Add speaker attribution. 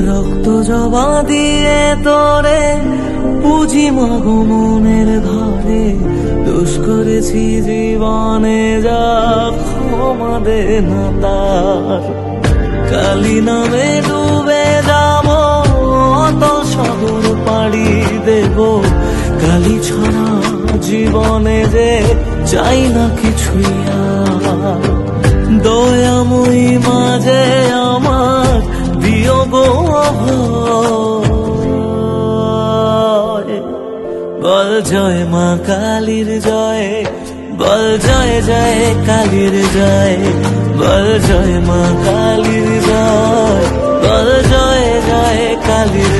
Speaker 1: রক্ত জবা দিয়ে তোরে পুজি মাগো মনের ঘরে, দোষ করেছি জীবনে যা ক্ষমা দে না তার। কালী নামে ডুবে যাব অতল সাগর পাড়ি দেব, কালী ছাড়া জীবনে যে চাই না কিছুই আর। দয়াময়ী মাঝে আমার দিও গো অভয়, বল জয় মা কালীর জয়, বল জয় জয় কালীর জয়, বল জয় মা কালীর জয়, বল জয় জয় কালীর